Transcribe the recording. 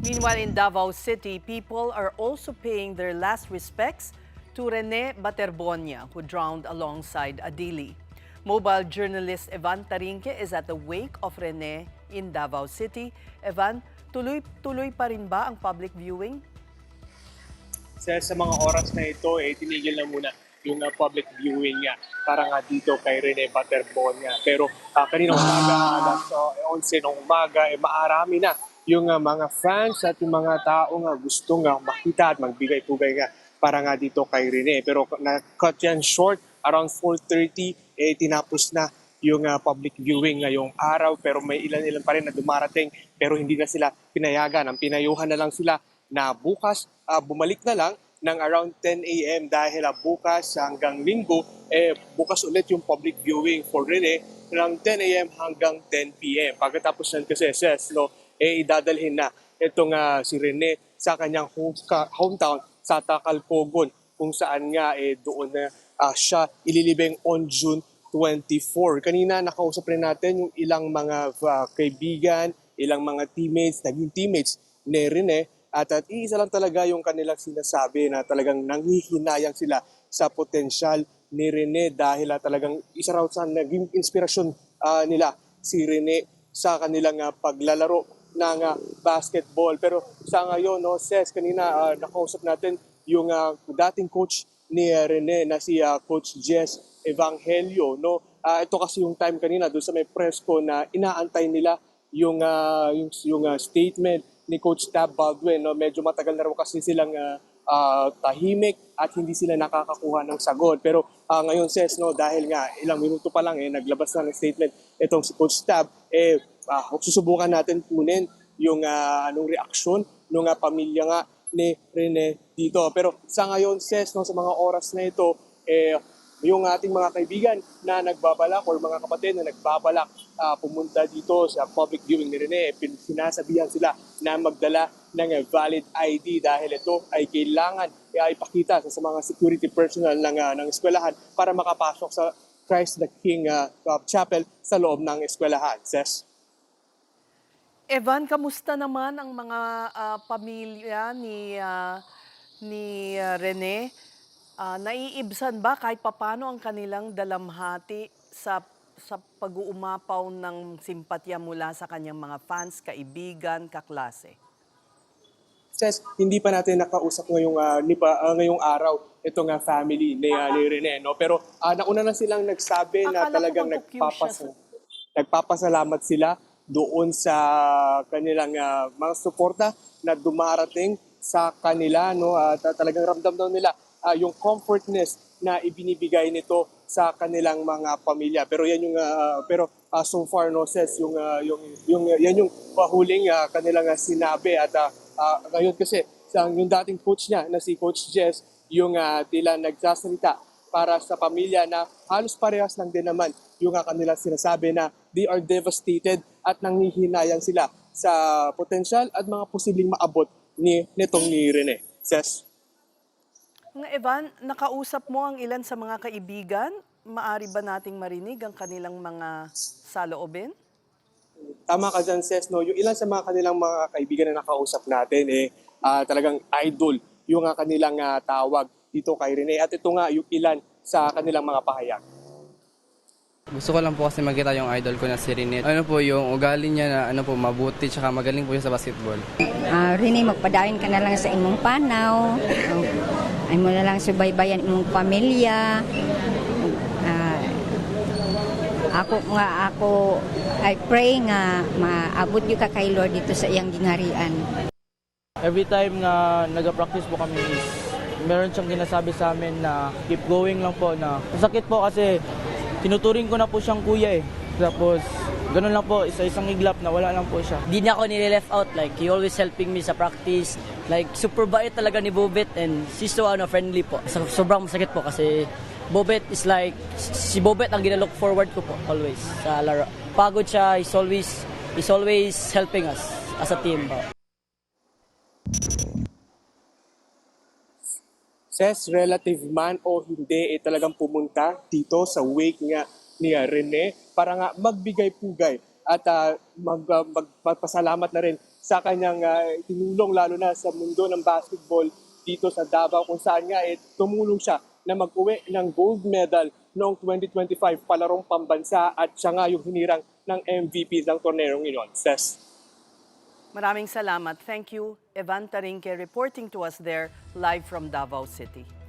Meanwhile, in Davao City, people are also paying their last respects to Rene Baterbonia, who drowned alongside Adili. Mobile journalist Evan Tarinque is at the wake of Rene in Davao City. Evan, tuloy-tuloy pa rin ba ang public viewing? Sa mga oras na ito, tinigil na muna yung public viewing niya para nga dito kay Rene Baterbonia. Pero kanina umaga, alas 11 ng umaga, maarami na yung mga fans at yung mga tao nga gustong makita at magbigay-pugay nga para nga dito kay Rene. Pero na-cut yan short, around 4:30, tinapos na yung public viewing ngayong araw. Pero may ilan-ilan pa rin na dumarating pero hindi na sila pinayagan. Ang pinayuhan na lang sila na bukas, bumalik na lang ng around 10 a.m. dahil bukas hanggang linggo, bukas ulit yung public viewing for Rene ng 10 a.m. hanggang 10 p.m. Pagkatapos nun kasi idadalhin na itong si Rene sa kanyang hometown sa Tacalcogon kung saan nga doon na siya ililibing on June 24. Kanina nakausap rin natin yung ilang mga kaibigan, ilang mga teammates, naging teammates ni Rene at iisa lang talaga yung kanilang sinasabi na talagang nanghihinayang sila sa potensyal ni Rene dahil talagang isa raw sa naging inspirasyon nila si Rene sa kanilang paglalaro ng basketball. Pero sa ngayon, kanina nakausap natin yung dating coach ni Rene na si Coach Jess Evangelio. Ito kasi yung time kanina doon sa may press ko na inaantay nila yung statement ni Coach Tab Baldwin. Medyo matagal na raw kasi silang tahimik at hindi sila nakakakuha ng sagot. Pero ngayon dahil nga ilang minuto pa lang naglabas na ng statement itong si Coach Tab, susubukan natin kunin yung anong reaksyon ng pamilya nga ni Rene dito. Pero sa ngayon sa mga oras na ito, yung ating mga kaibigan na nagbabalak or mga kapatid na nagbabalak pumunta dito sa public viewing ni Rene, sinasabihan sila na magdala ng valid ID dahil ito ay kailangan ipakita sa mga security personnel ng eskwelahan para makapasok sa Christ the King Chapel sa loob ng eskwelahan. Evan, kamusta naman ang mga pamilya ni Rene? Naiibsan ba kahit papano ang kanilang dalamhati sa pag-uumapaw ng simpatya mula sa kanyang mga fans, kaibigan, kaklase? Hindi pa natin nakausap ngayong araw itong family ni Rene. Pero nauna na silang nagsabi na Akala ko talagang magpo-cue siya nagpapasalamat sila doon sa kanilang mga suporta na dumarating sa kanila. At talagang ramdam daw nila yung comfortness na ibinibigay nito sa kanilang mga pamilya. Pero yan yung so far yan yung pahuling kanilang sinabi at ngayon kasi yung dating coach niya na si Coach Jess yung tila nagsasalita para sa pamilya na halos parehas lang din naman yung kanilang sinasabi na they are devastated at nanghihinayang sila sa potensyal at mga posibleng maabot nitong ni Rene. Mga Evan, nakausap mo ang ilan sa mga kaibigan? Maari ba nating marinig ang kanilang mga saloobin? Tama ka dyan, yung ilan sa mga kanilang mga kaibigan na nakausap natin, talagang idol yung kanilang tawag dito kay Rene. At ito nga yung ilan sa kanilang mga pahayag. Gusto ko lang po kasi makita yung idol ko na si Rene. Yung ugali niya na mabuti tsaka magaling po siya sa basketball. Rene, magpadayon ka na lang sa imong panaw. Ay mo na lang subaybayan imong pamilya. I pray nga maabot yung ka kay Lord dito sa iyang gingharian. Every time na nag-practice po kami, meron siyang ginasabi sa amin na keep going lang po na sakit po kasi tinuturing ko na po siyang kuya Tapos ganun lang po, isa-isang iglap na wala lang po siya. Di niya ako nile-left out, like he always helping me sa practice. Like super bait talaga ni Bobet and she's so friendly po. Sobrang masakit po kasi Bobet is like, si Bobet ang gina-look forward ko po always sa laro. Pagod siya, he's always helping us as a team. Relative man o hindi, talagang pumunta dito sa wake nga ni Rene para nga magbigay pugay at magpasalamat na rin sa kanyang tinulong lalo na sa mundo ng basketball dito sa Davao kung saan nga tumulong siya na mag-uwi ng gold medal noong 2025 palarong pambansa at siya nga yung hinirang ng MVP ng torneong iyon. Ses. Maraming salamat. Thank you, Evan Tarinque, reporting to us there live from Davao City.